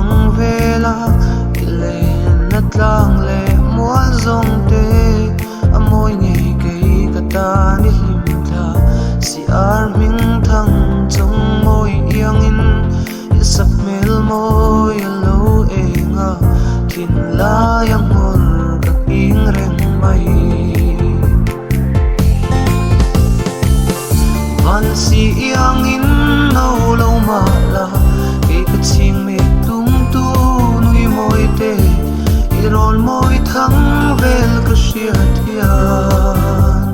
bang vela ile na tlang le mual zong te amoi ngei kei kata ni himtha si ar ming thang chong moi yang in isak mel moi alo enga kin la yang mor ka ing reng mai van si yang in no lo ma la ke ka ching me tum tu nui moi te iron moi thang vel ka shia thian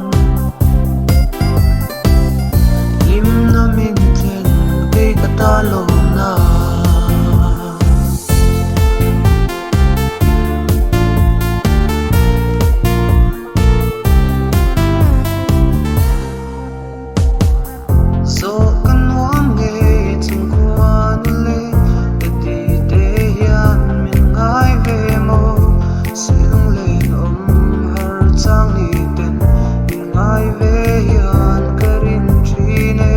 lim na min ten ke ka ta lo na so kan wang nge chung kwan le ti te yan min ngai ve mo silang len har chang ni ten min ngai ve yan karin trine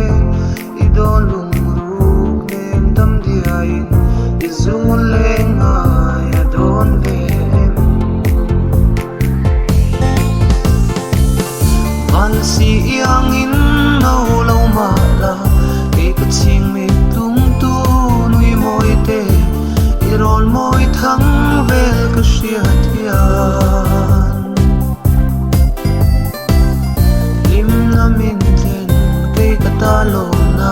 idon lung ru nem tam dia in izun le ngai adon ve van si yang in no lo ma la ke ka ching me tum tu nui moi te iron moi thang vel ka shia thian lim na min ten ke ka ta lo na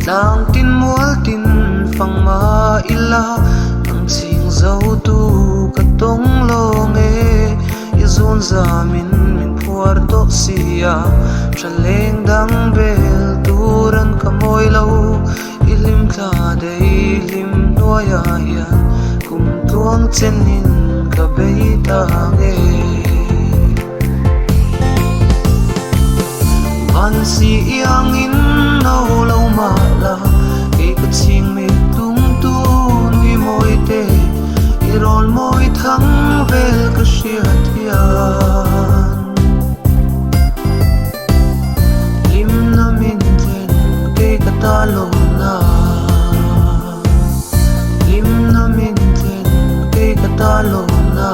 lang tin mual tin phang ma ila ang ching zo tu ka tong lo nge izun za min phuar to sia thaleng dang bel turan ka moi lo ilim tha dei lim noya hian kum tuang chen in ka bei ta nge van si yang in no lo ma la ke ka ching me tum tu nui moi te iron moi thang vel ka shia thian lim na min ten ke ka ta lo na lim na min ten ke ka ta lo na